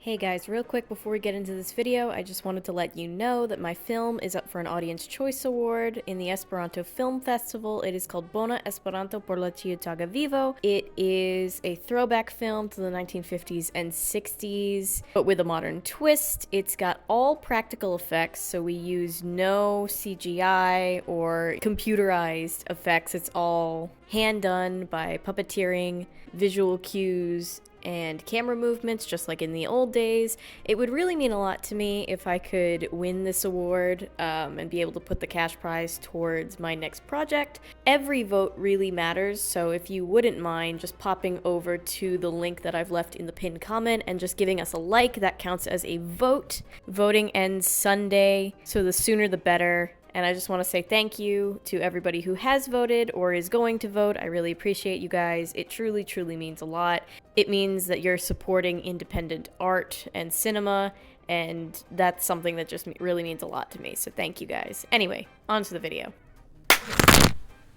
Hey guys, real quick before we get into this video, I just wanted to let you know that my film is up for an Audience Choice Award in the Esperanto Film Festival. It is called Bona Esperanto por la Ciutaga Vivo. It is a throwback film to the 1950s and 60s, but with a modern twist. It's got all practical effects, so we use no CGI or computerized effects. It's all hand done by puppeteering, visual cues, and camera movements, just like in the old days. It would really mean a lot to me if I could win this award and be able to put the cash prize towards my next project. Every vote really matters, so if you wouldn't mind just popping over to the link that I've left in the pinned comment and just giving us a like, that counts as a vote. Voting ends Sunday, so the sooner the better. And I just want to say thank you to everybody who has voted or is going to vote. I really appreciate you guys. It truly, truly means a lot. It means that you're supporting independent art and cinema, and that's something that just really means a lot to me. So thank you guys. Anyway, on to the video.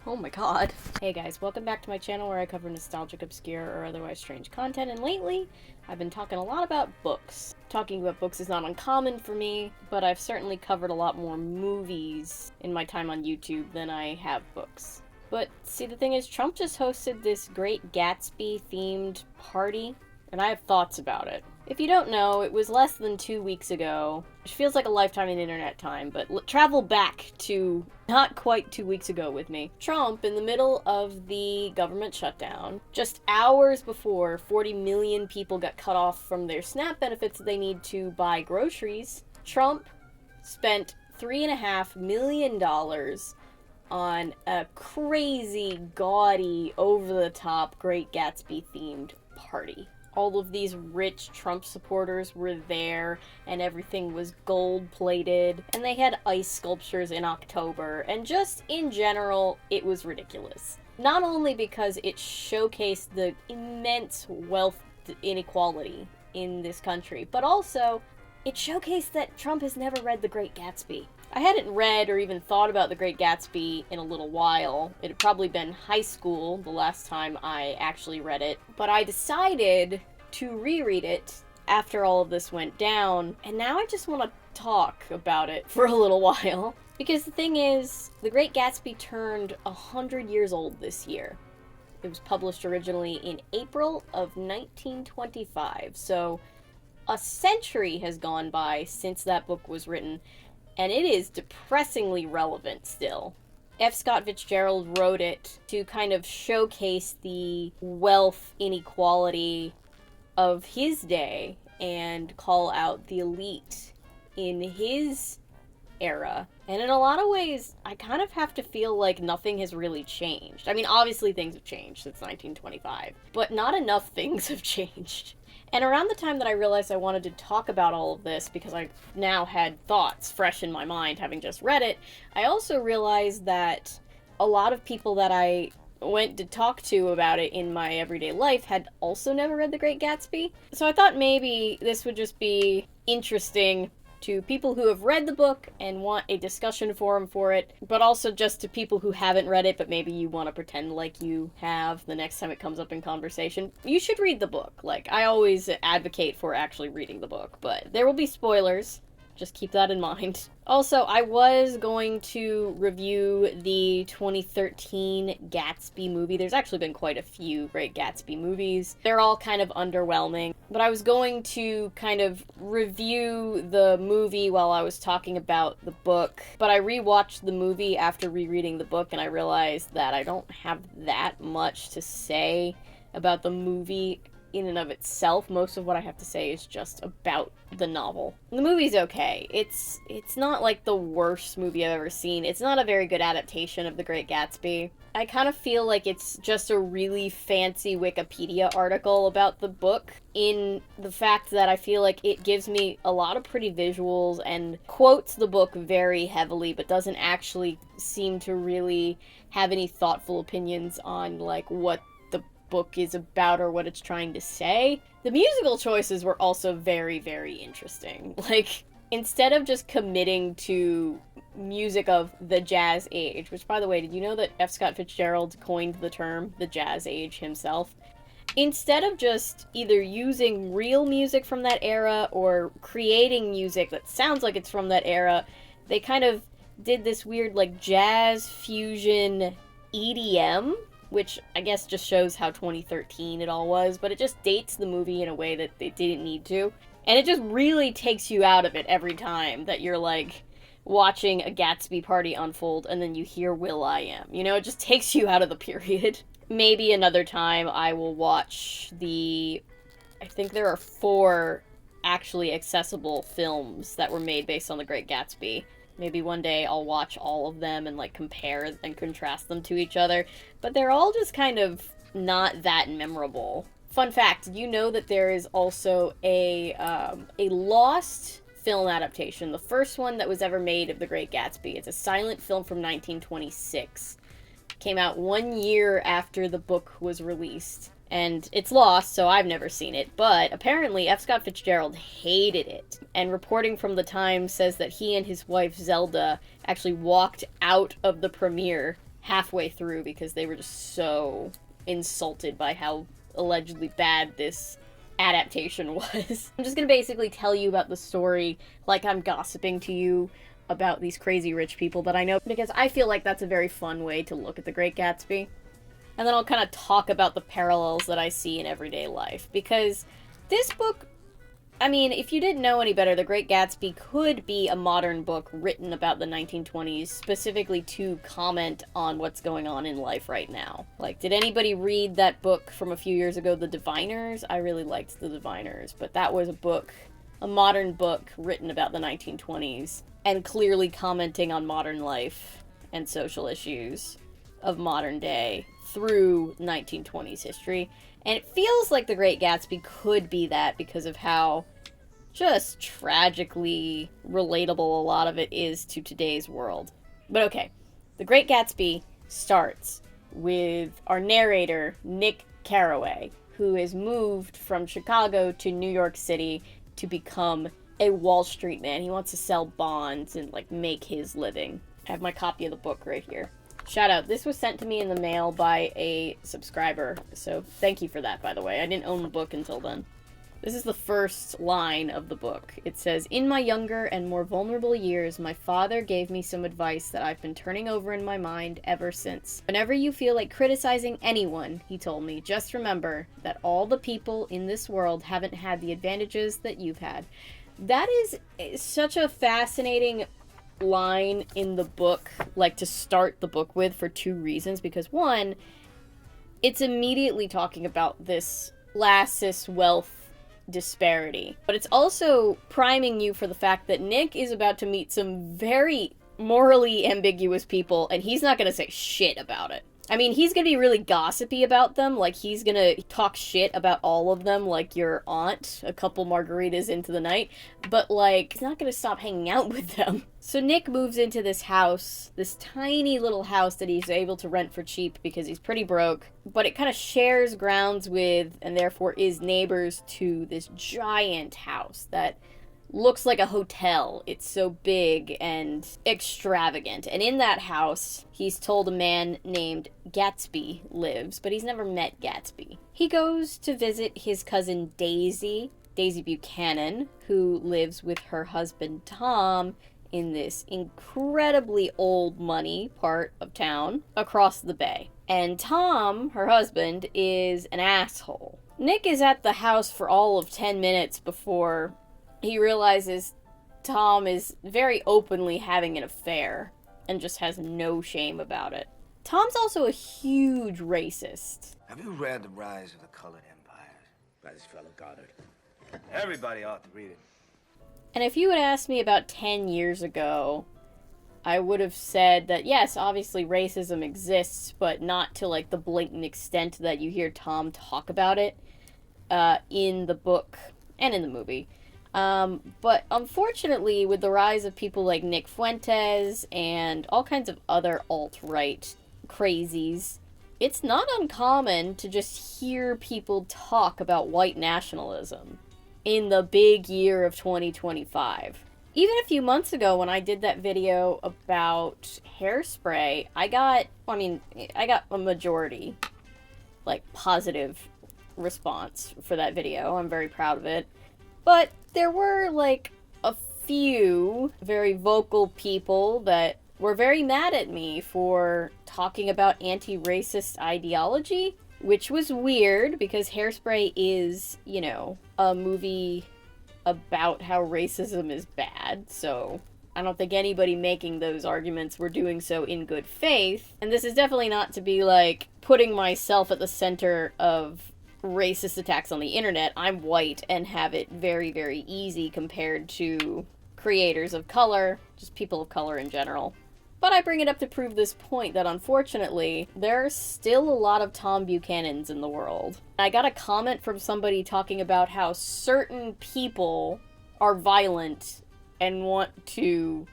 Oh my god. Hey guys, welcome back to my channel where I cover nostalgic, obscure, or otherwise strange content, and lately I've been talking a lot about books. Talking about books is not uncommon for me, but I've certainly covered a lot more movies in my time on YouTube than I have books. But see, the thing is, Trump just hosted this Great Gatsby themed party, and I have thoughts about it. If you don't know, it was less than 2 weeks ago, which feels like a lifetime in internet time, but travel back to not quite 2 weeks ago with me. Trump, in the middle of the government shutdown, just hours before 40 million people got cut off from their SNAP benefits that they need to buy groceries, Trump spent $3.5 million on a crazy, gaudy, over-the-top Great Gatsby themed party. All of these rich Trump supporters were there, and everything was gold-plated, and they had ice sculptures in October, and just in general, it was ridiculous. Not only because it showcased the immense wealth inequality in this country, but also it showcased that Trump has never read The Great Gatsby. I hadn't read or even thought about The Great Gatsby in a little while. It had probably been high school the last time I actually read it, but I decided to reread it after all of this went down, and now I just want to talk about it for a little while. Because the thing is, The Great Gatsby turned 100 years old this year. It was published originally in April of 1925, so a century has gone by since that book was written, and it is depressingly relevant still. F. Scott Fitzgerald wrote it to kind of showcase the wealth inequality of his day and call out the elite in his era. And in a lot of ways, I kind of have to feel like nothing has really changed. I mean, obviously things have changed since 1925, but not enough things have changed. And around the time that I realized I wanted to talk about all of this, because I now had thoughts fresh in my mind having just read it, I also realized that a lot of people that I went to talk to about it in my everyday life had also never read The Great Gatsby. So I thought maybe this would just be interesting to people who have read the book and want a discussion forum for it, but also just to people who haven't read it, but maybe you want to pretend like you have the next time it comes up in conversation. You should read the book. Like, I always advocate for actually reading the book, but there will be spoilers. Just keep that in mind. Also, I was going to review the 2013 Gatsby movie. There's actually been quite a few Great Gatsby movies. They're all kind of underwhelming. But I was going to kind of review the movie while I was talking about the book. But I rewatched the movie after rereading the book, and I realized that I don't have that much to say about the movie in and of itself. Most of what I have to say is just about the novel. The movie's okay. It's not like the worst movie I've ever seen. It's not a very good adaptation of The Great Gatsby. I kind of feel like it's just a really fancy Wikipedia article about the book, in the fact that I feel like it gives me a lot of pretty visuals and quotes the book very heavily, but doesn't actually seem to really have any thoughtful opinions on like what book is about or what it's trying to say. The musical choices were also very, very interesting. Like, instead of just committing to music of the jazz age, which, by the way, did you know that F. Scott Fitzgerald coined the term the jazz age himself? instead of just either using real music from that era or creating music that sounds like it's from that era, they kind of did this weird, like, jazz fusion EDM, which I guess just shows how 2013 it all was, but it just dates the movie in a way that they didn't need to. And it just really takes you out of it every time that you're, like, watching a Gatsby party unfold and then you hear will.i.am. You know, it just takes you out of the period. Maybe another time I will watch I think there are 4 actually accessible films that were made based on The Great Gatsby. Maybe one day I'll watch all of them and, like, compare and contrast them to each other. But they're all just kind of not that memorable. Fun fact, did you know that there is also a lost film adaptation? The first one that was ever made of The Great Gatsby. It's a silent film from 1926. Came out 1 year after the book was released. And it's lost, so I've never seen it, but apparently F. Scott Fitzgerald hated it. And reporting from the Times says that he and his wife Zelda actually walked out of the premiere halfway through because they were just so insulted by how allegedly bad this adaptation was. I'm just gonna basically tell you about the story like I'm gossiping to you about these crazy rich people that I know, because I feel like that's a very fun way to look at The Great Gatsby. And then I'll kind of talk about the parallels that I see in everyday life. Because this book, I mean, if you didn't know any better, The Great Gatsby could be a modern book written about the 1920s, specifically to comment on what's going on in life right now. Like, did anybody read that book from a few years ago, The Diviners? I really liked The Diviners, but that was a modern book written about the 1920s, and clearly commenting on modern life and social issues of modern day through 1920s history. And it feels like The Great Gatsby could be that because of how just tragically relatable a lot of it is to today's world. But okay, The Great Gatsby starts with our narrator, Nick Carraway, who has moved from Chicago to New York City to become a Wall Street man. He wants to sell bonds and, like, make his living. I have my copy of the book right here. Shout out. This was sent to me in the mail by a subscriber, so thank you for that, by the way. I didn't own the book until then. This is the first line of the book. It says, "In my younger and more vulnerable years, my father gave me some advice that I've been turning over in my mind ever since. Whenever you feel like criticizing anyone, he told me, just remember that all the people in this world haven't had the advantages that you've had." That is such a fascinating line in the book, like, to start the book with, for 2 reasons. Because one, it's immediately talking about this classist wealth disparity, but it's also priming you for the fact that Nick is about to meet some very morally ambiguous people, and he's not gonna say shit about it. I mean, he's gonna be really gossipy about them, like, he's gonna talk shit about all of them like your aunt a couple margaritas into the night, but, like, he's not gonna stop hanging out with them. So Nick moves into this house, this tiny little house that he's able to rent for cheap because he's pretty broke, but it kind of shares grounds with, and therefore is neighbors to, this giant house that looks like a hotel. It's so big and extravagant. And in that house, he's told a man named Gatsby lives, but he's never met Gatsby. He goes to visit his cousin Daisy Buchanan, who lives with her husband Tom in this incredibly old money part of town across the bay. And Tom, her husband, is an asshole. Nick is at the house for all of 10 minutes before he realizes Tom is very openly having an affair and just has no shame about it. Tom's also a huge racist. Have you read The Rise of the Colored Empires by this fellow Goddard? Everybody ought to read it. And if you had asked me about 10 years ago, I would have said that, yes, obviously racism exists, but not to, like, the blatant extent that you hear Tom talk about it in the book and in the movie. But unfortunately, with the rise of people like Nick Fuentes and all kinds of other alt-right crazies, it's not uncommon to just hear people talk about white nationalism in the big year of 2025. Even a few months ago when I did that video about Hairspray, I got a majority, like, positive response for that video. I'm very proud of it. But there were, like, a few very vocal people that were very mad at me for talking about anti-racist ideology, which was weird because Hairspray is, you know, a movie about how racism is bad, so I don't think anybody making those arguments were doing so in good faith. And this is definitely not to be, like, putting myself at the center of racist attacks on the internet. I'm white and have it very, very easy compared to creators of color, just people of color in general. But I bring it up to prove this point that unfortunately, there are still a lot of Tom Buchanans in the world. I got a comment from somebody talking about how certain people are violent and want to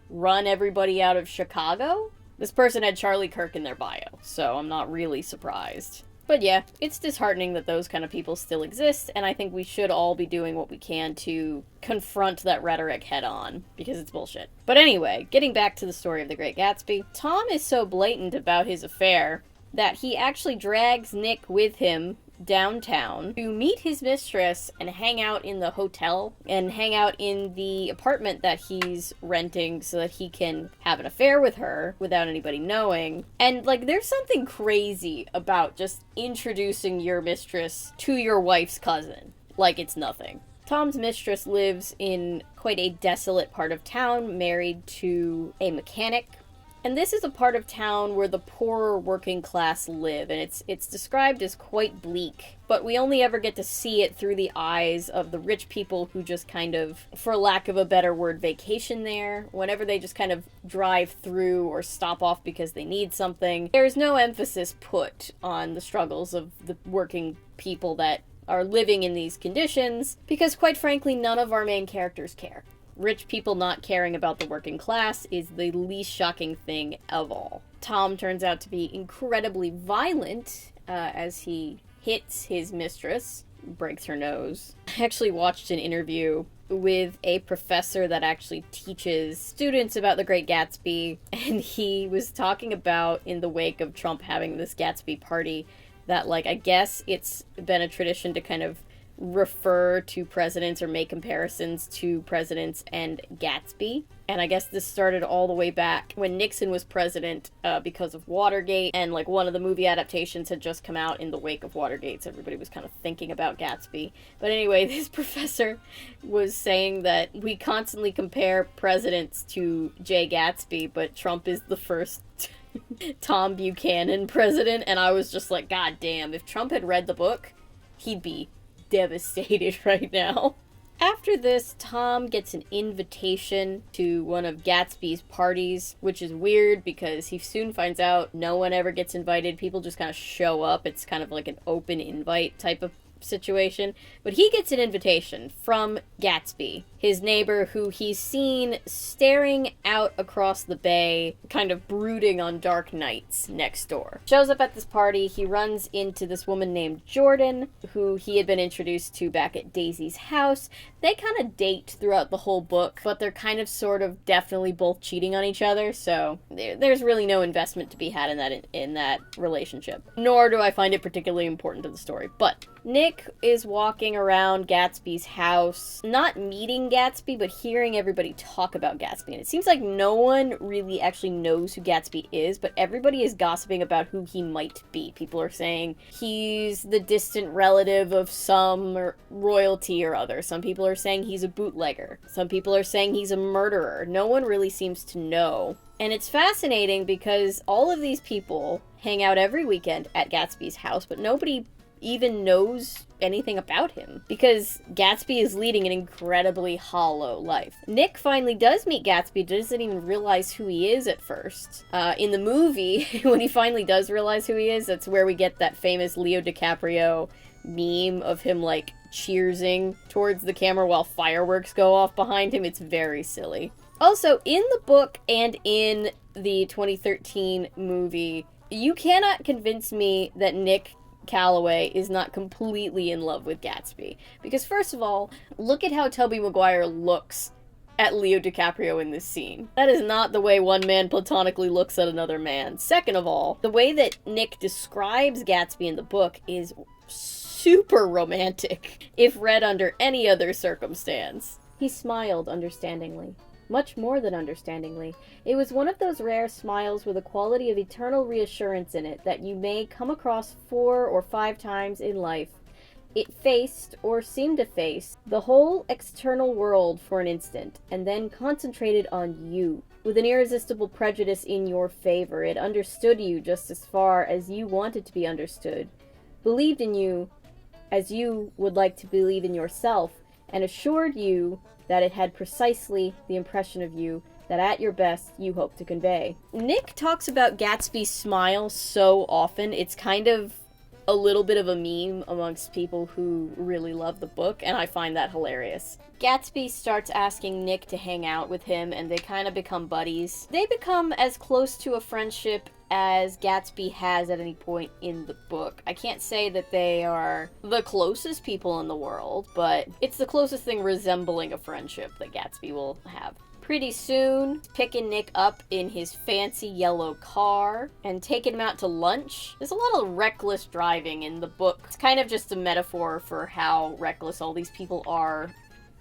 run everybody out of Chicago. This person had Charlie Kirk in their bio, so I'm not really surprised. But yeah, it's disheartening that those kind of people still exist, and I think we should all be doing what we can to confront that rhetoric head on, because it's bullshit. But anyway, getting back to the story of The Great Gatsby, Tom is so blatant about his affair that he actually drags Nick with him downtown to meet his mistress and hang out in the hotel and hang out in the apartment that he's renting so that he can have an affair with her without anybody knowing. And, like, there's something crazy about just introducing your mistress to your wife's cousin like it's nothing. Tom's mistress lives in quite a desolate part of town, married to a mechanic. And this is a part of town where the poorer working class live, and it's described as quite bleak. But we only ever get to see it through the eyes of the rich people who just kind of, for lack of a better word, vacation there. Whenever they just kind of drive through or stop off because they need something, there's no emphasis put on the struggles of the working people that are living in these conditions, because quite frankly, none of our main characters care. Rich people not caring about the working class is the least shocking thing of all. Tom turns out to be incredibly violent as he hits his mistress, breaks her nose. I actually watched an interview with a professor that actually teaches students about the Great Gatsby, and he was talking about, in the wake of Trump having this Gatsby party, that, like, I guess it's been a tradition to kind of refer to presidents or make comparisons to presidents and Gatsby. And I guess this started all the way back when Nixon was president because of Watergate, and like one of the movie adaptations had just come out in the wake of Watergate, so everybody was kind of thinking about Gatsby. But anyway, this professor was saying that we constantly compare presidents to Jay Gatsby, but Trump is the first Tom Buchanan president, and I was just like, God damn, if Trump had read the book, he'd be devastated right now. After this, Tom gets an invitation to one of Gatsby's parties, which is weird because he soon finds out no one ever gets invited. People just kind of show up. It's kind of like an open invite type of situation. But he gets an invitation from Gatsby, his neighbor who he's seen staring out across the bay, kind of brooding on dark nights next door. Shows up at this party. He runs into this woman named Jordan, who he had been introduced to back at Daisy's house. They kind of date throughout the whole book, but they're kind of sort of definitely both cheating on each other, so there's really no investment to be had in that relationship. Nor do I find it particularly important to the story. But Nick is walking around Gatsby's house, not meeting Gatsby, but hearing everybody talk about Gatsby. And it seems like no one really actually knows who Gatsby is, but everybody is gossiping about who he might be. People are saying he's the distant relative of some royalty or other. Some people are saying he's a bootlegger. Some people are saying he's a murderer. No one really seems to know. And it's fascinating because all of these people hang out every weekend at Gatsby's house, but nobody even knows anything about him because Gatsby is leading an incredibly hollow life. Nick finally does meet Gatsby, doesn't even realize who he is at first. In the movie, when he finally does realize who he is, that's where we get that famous Leo DiCaprio meme of him like cheersing towards the camera while fireworks go off behind him. It's very silly. Also, in the book and in the 2013 movie, you cannot convince me that Nick Calloway is not completely in love with Gatsby. Because first of all, look at how Tobey Maguire looks at Leo DiCaprio in this scene. That is not the way one man platonically looks at another man. Second of all, the way that Nick describes Gatsby in the book is super romantic, if read under any other circumstance. He smiled understandingly. Much more than understandingly. It was one of those rare smiles with a quality of eternal reassurance in it that you may come across 4 or 5 times in life. It faced, or seemed to face, the whole external world for an instant, and then concentrated on you. With an irresistible prejudice in your favor, it understood you just as far as you wanted to be understood, believed in you as you would like to believe in yourself, and assured you that it had precisely the impression of you that at your best you hope to convey. Nick talks about Gatsby's smile so often, it's kind of a little bit of a meme amongst people who really love the book, and I find that hilarious. Gatsby starts asking Nick to hang out with him, and they kind of become buddies. They become as close to a friendship as Gatsby has at any point in the book. I can't say that they are the closest people in the world, but it's the closest thing resembling a friendship that Gatsby will have. Pretty soon, picking Nick up in his fancy yellow car and taking him out to lunch. There's a lot of reckless driving in the book. It's kind of just a metaphor for how reckless all these people are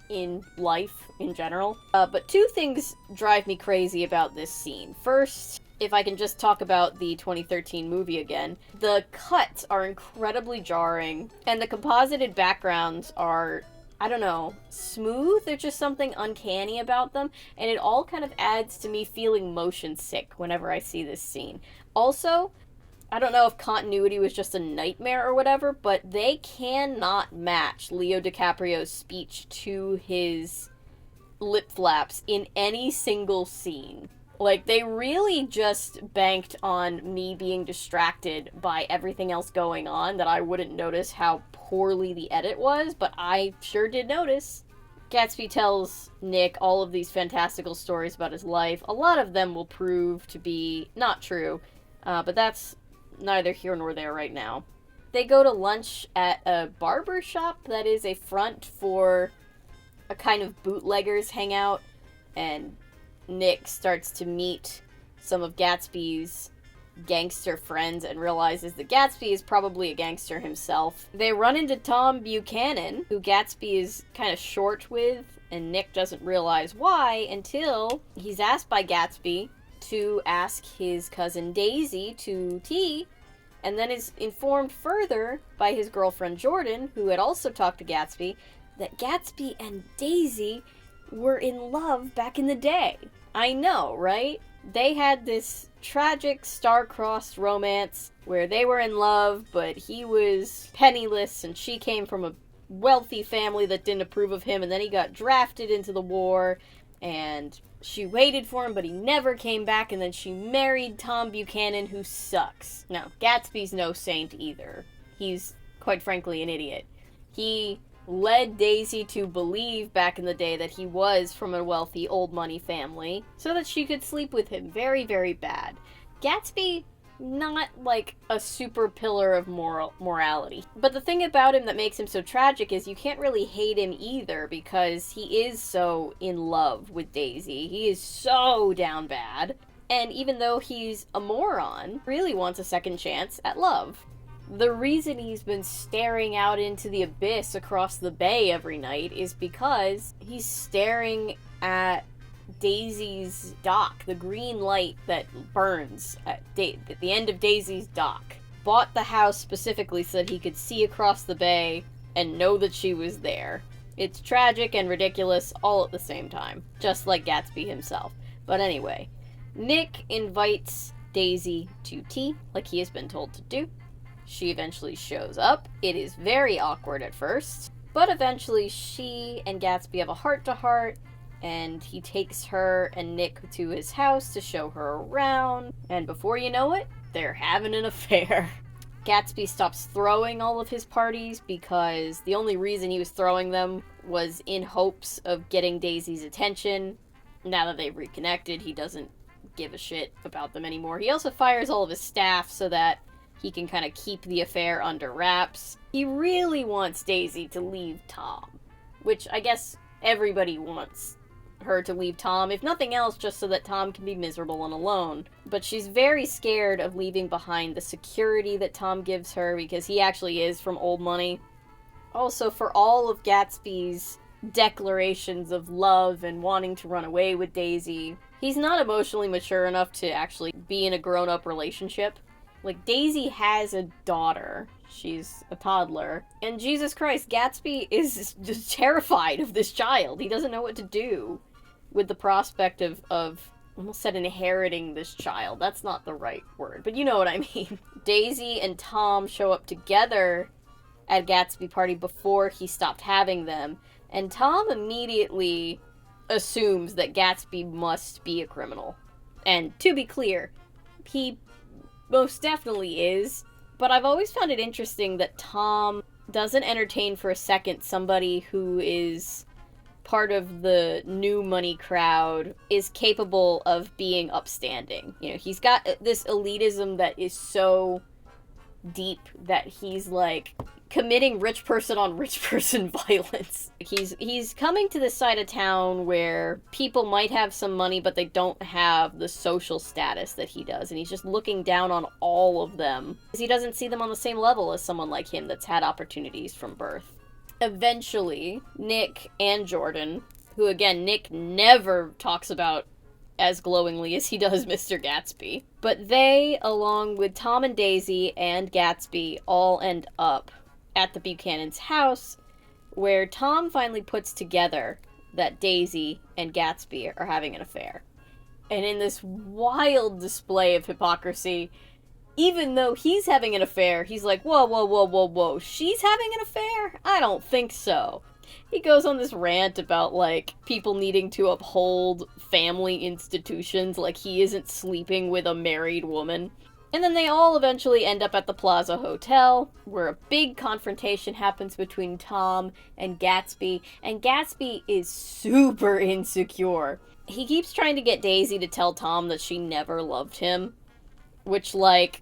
in life in general. But 2 things drive me crazy about this scene. First, if I can just talk about the 2013 movie again, the cuts are incredibly jarring, and the composited backgrounds are, I don't know, smooth? There's just something uncanny about them, and it all kind of adds to me feeling motion sick whenever I see this scene. Also, I don't know if continuity was just a nightmare or whatever, but they cannot match Leo DiCaprio's speech to his lip flaps in any single scene. Like, they really just banked on me being distracted by everything else going on that I wouldn't notice how poorly the edit was, but I sure did notice. Gatsby tells Nick all of these fantastical stories about his life. A lot of them will prove to be not true, but that's neither here nor there right now. They go to lunch at a barber shop that is a front for a kind of bootleggers hangout, and Nick starts to meet some of Gatsby's gangster friends and realizes that Gatsby is probably a gangster himself. They run into Tom Buchanan, who Gatsby is kind of short with, and Nick doesn't realize why until he's asked by Gatsby to ask his cousin Daisy to tea, and then is informed further by his girlfriend Jordan, who had also talked to Gatsby, that Gatsby and Daisy were in love back in the day. I know, right? They had this tragic star-crossed romance where they were in love, but he was penniless and she came from a wealthy family that didn't approve of him, and then he got drafted into the war, and she waited for him, but he never came back, and then she married Tom Buchanan, who sucks. Now, Gatsby's no saint either. He's, quite frankly, an idiot. He led Daisy to believe back in the day that he was from a wealthy old money family so that she could sleep with him. Very, very bad. Gatsby, not like a super pillar of morality. But the thing about him that makes him so tragic is you can't really hate him either, because he is so in love with Daisy. He is so down bad. And even though he's a moron, really wants a second chance at love. The reason he's been staring out into the abyss across the bay every night is because he's staring at Daisy's dock, the green light that burns at the end of Daisy's dock. Bought the house specifically so that he could see across the bay and know that she was there. It's tragic and ridiculous all at the same time, just like Gatsby himself. But anyway, Nick invites Daisy to tea, like he has been told to do. She eventually shows up. It is very awkward at first, but eventually she and Gatsby have a heart-to-heart, and he takes her and Nick to his house to show her around, and before you know it, they're having an affair. Gatsby stops throwing all of his parties because the only reason he was throwing them was in hopes of getting Daisy's attention. Now that they've reconnected, he doesn't give a shit about them anymore. He also fires all of his staff so that he can kind of keep the affair under wraps. He really wants Daisy to leave Tom, which I guess everybody wants her to leave Tom, if nothing else just so that Tom can be miserable and alone. But she's very scared of leaving behind the security that Tom gives her, because he actually is from old money. Also, for all of Gatsby's declarations of love and wanting to run away with Daisy, he's not emotionally mature enough to actually be in a grown-up relationship. Like, Daisy has a daughter. She's a toddler. And Jesus Christ, Gatsby is just terrified of this child. He doesn't know what to do with the prospect of almost said inheriting this child. That's not the right word, but you know what I mean. Daisy and Tom show up together at Gatsby party before he stopped having them, and Tom immediately assumes that Gatsby must be a criminal. And to be clear, he most definitely is, but I've always found it interesting that Tom doesn't entertain for a second somebody who is part of the new money crowd is capable of being upstanding. You know, he's got this elitism that is so deep that he's like committing rich person on rich person violence. He's coming to this side of town where people might have some money but they don't have the social status that he does, and he's just looking down on all of them because he doesn't see them on the same level as someone like him that's had opportunities from birth. Eventually, Nick and Jordan, who again, Nick never talks about as glowingly as he does Mr. Gatsby, but they, along with Tom and Daisy and Gatsby, all end up at the Buchanan's house, where Tom finally puts together that Daisy and Gatsby are having an affair. And in this wild display of hypocrisy, even though he's having an affair, he's like, whoa, whoa, whoa, whoa, whoa, she's having an affair? I don't think so. He goes on this rant about, like, people needing to uphold family institutions, like he isn't sleeping with a married woman. And then they all eventually end up at the Plaza Hotel, where a big confrontation happens between Tom and Gatsby is super insecure. He keeps trying to get Daisy to tell Tom that she never loved him, which, like,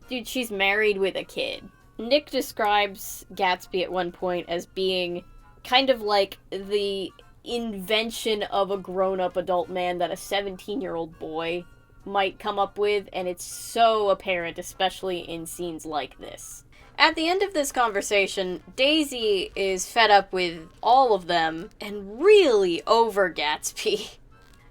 dude, she's married with a kid. Nick describes Gatsby at one point as being kind of like the invention of a grown-up adult man that a 17-year-old boy might come up with, and it's so apparent, especially in scenes like this. At the end of this conversation, Daisy is fed up with all of them and really over Gatsby.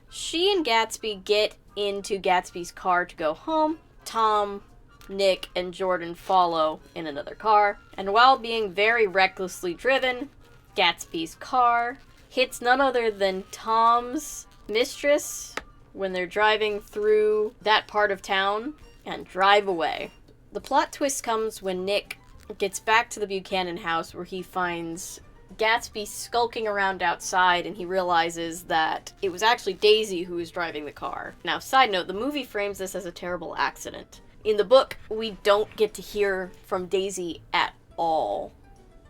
She and Gatsby get into Gatsby's car to go home. Tom, Nick, and Jordan follow in another car, and while being very recklessly driven, Gatsby's car hits none other than Tom's mistress when they're driving through that part of town and drive away. The plot twist comes when Nick gets back to the Buchanan house, where he finds Gatsby skulking around outside, and he realizes that it was actually Daisy who was driving the car. Now, side note, the movie frames this as a terrible accident. In the book, we don't get to hear from Daisy at all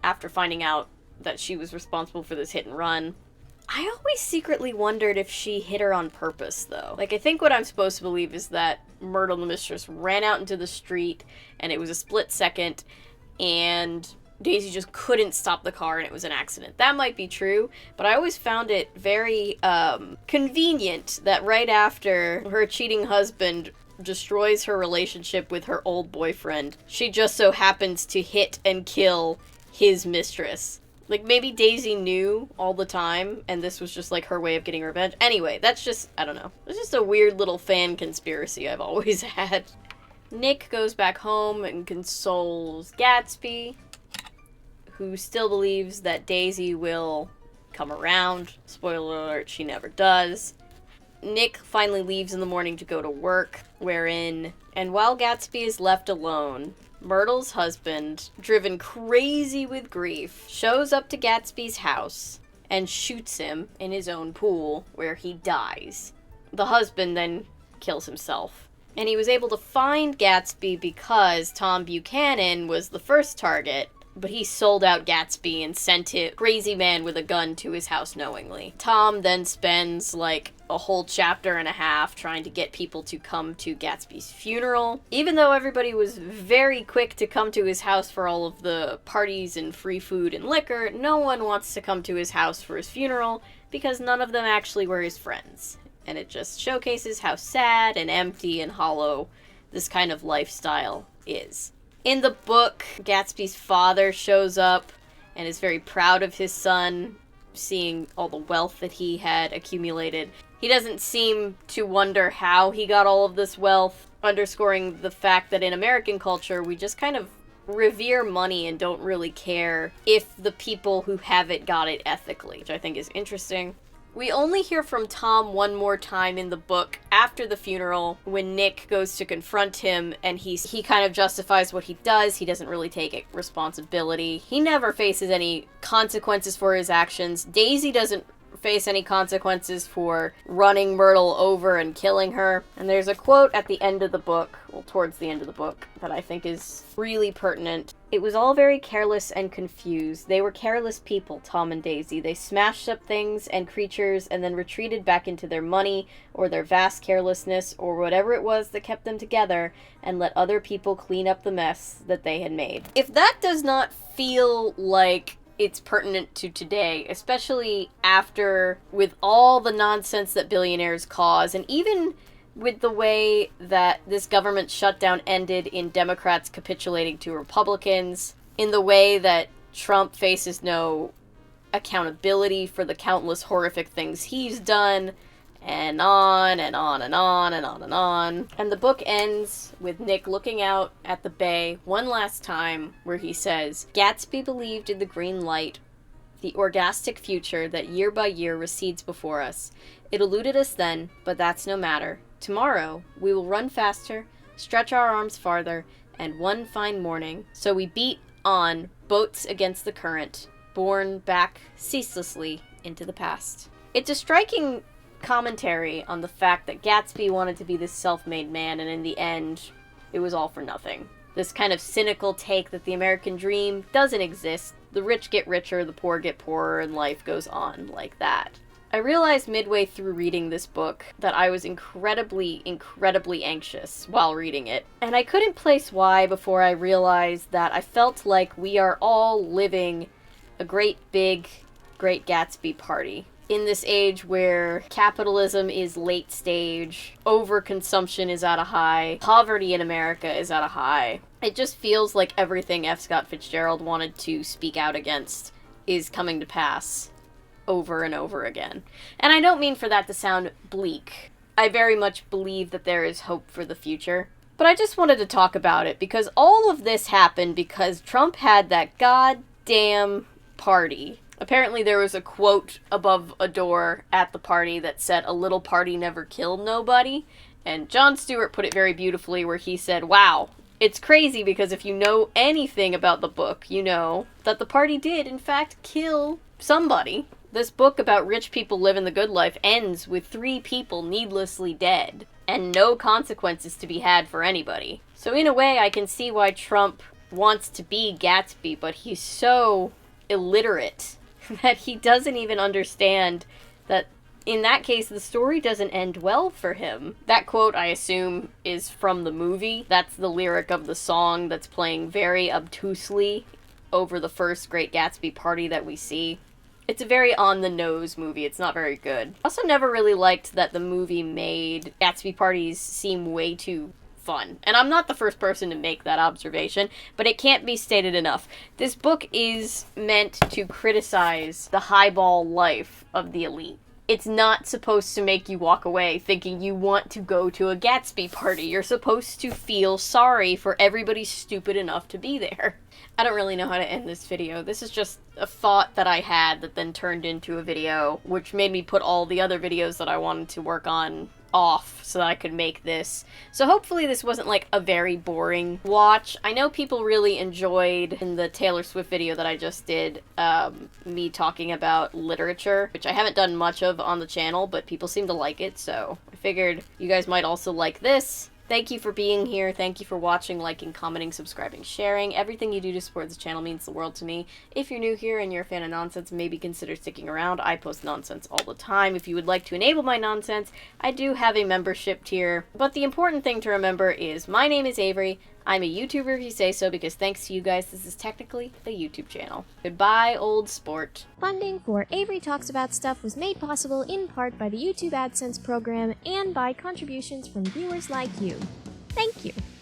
after finding out that she was responsible for this hit and run. I always secretly wondered if she hit her on purpose, though. Like, I think what I'm supposed to believe is that Myrtle, the mistress, ran out into the street, and it was a split second, and Daisy just couldn't stop the car, and it was an accident. That might be true, but I always found it very, convenient that right after her cheating husband destroys her relationship with her old boyfriend, she just so happens to hit and kill his mistress. Like, maybe Daisy knew all the time, and this was just, like, her way of getting revenge. Anyway, that's just, I don't know. It's just a weird little fan conspiracy I've always had. Nick goes back home and consoles Gatsby, who still believes that Daisy will come around. Spoiler alert, she never does. Nick finally leaves in the morning to go to work, and while Gatsby is left alone, Myrtle's husband, driven crazy with grief, shows up to Gatsby's house and shoots him in his own pool, where he dies. The husband then kills himself. And he was able to find Gatsby because Tom Buchanan was the first target, but he sold out Gatsby and sent a crazy man with a gun to his house knowingly. Tom then spends, like, a whole chapter and a half trying to get people to come to Gatsby's funeral. Even though everybody was very quick to come to his house for all of the parties and free food and liquor, no one wants to come to his house for his funeral because none of them actually were his friends. And it just showcases how sad and empty and hollow this kind of lifestyle is. In the book, Gatsby's father shows up and is very proud of his son, seeing all the wealth that he had accumulated. He doesn't seem to wonder how he got all of this wealth, underscoring the fact that in American culture, we just kind of revere money and don't really care if the people who have it got it ethically, which I think is interesting. We only hear from Tom one more time in the book after the funeral when Nick goes to confront him, and he kind of justifies what he does. He doesn't really take responsibility. He never faces any consequences for his actions. Daisy doesn't face any consequences for running Myrtle over and killing her. And there's a quote at the end of the book, well, towards the end of the book, that I think is really pertinent. "It was all very careless and confused. They were careless people, Tom and Daisy. They smashed up things and creatures and then retreated back into their money or their vast carelessness or whatever it was that kept them together and let other people clean up the mess that they had made." If that does not feel like it's pertinent to today, especially after, with all the nonsense that billionaires cause, and even with the way that this government shutdown ended in Democrats capitulating to Republicans, in the way that Trump faces no accountability for the countless horrific things he's done, and on and on and on and on and on. And the book ends with Nick looking out at the bay one last time, where he says, "Gatsby believed in the green light, the orgastic future that year by year recedes before us. It eluded us then, but that's no matter. Tomorrow, we will run faster, stretch our arms farther, and one fine morning, so we beat on, boats against the current, borne back ceaselessly into the past." It's a striking commentary on the fact that Gatsby wanted to be this self-made man, and in the end, it was all for nothing. This kind of cynical take that the American dream doesn't exist. The rich get richer, the poor get poorer, and life goes on like that. I realized midway through reading this book that I was incredibly, incredibly anxious while reading it. And I couldn't place why before I realized that I felt like we are all living a great big Great Gatsby party. In this age where capitalism is late stage, overconsumption is at a high, poverty in America is at a high, it just feels like everything F. Scott Fitzgerald wanted to speak out against is coming to pass over and over again. And I don't mean for that to sound bleak. I very much believe that there is hope for the future. But I just wanted to talk about it because all of this happened because Trump had that goddamn party. Apparently there was a quote above a door at the party that said, "A little party never killed nobody." And Jon Stewart put it very beautifully where he said, "Wow, it's crazy because if you know anything about the book, you know that the party did, in fact, kill somebody." This book about rich people living the good life ends with 3 people needlessly dead and no consequences to be had for anybody. So in a way, I can see why Trump wants to be Gatsby, but he's so illiterate that he doesn't even understand that in that case the story doesn't end well for him. That quote, I assume, is from the movie. That's the lyric of the song that's playing very obtusely over the first Great Gatsby party that we see. It's a very on-the-nose movie. It's not very good. I also never really liked that the movie made Gatsby parties seem way too fun. And I'm not the first person to make that observation, but it can't be stated enough. This book is meant to criticize the highball life of the elite. It's not supposed to make you walk away thinking you want to go to a Gatsby party. You're supposed to feel sorry for everybody stupid enough to be there. I don't really know how to end this video. This is just a thought that I had that then turned into a video, which made me put all the other videos that I wanted to work on off so that I could make this. So hopefully this wasn't like a very boring watch. I know people really enjoyed in the Taylor Swift video that I just did, me talking about literature, which I haven't done much of on the channel, but people seem to like it, so I figured you guys might also like this. Thank you for being here. Thank you for watching, liking, commenting, subscribing, sharing. Everything you do to support this channel means the world to me. If you're new here and you're a fan of nonsense, maybe consider sticking around. I post nonsense all the time. If you would like to enable my nonsense, I do have a membership tier. But the important thing to remember is my name is Avery. I'm a YouTuber if you say so, because thanks to you guys, this is technically a YouTube channel. Goodbye, old sport. Funding for Avery Talks About Stuff was made possible in part by the YouTube AdSense program and by contributions from viewers like you. Thank you.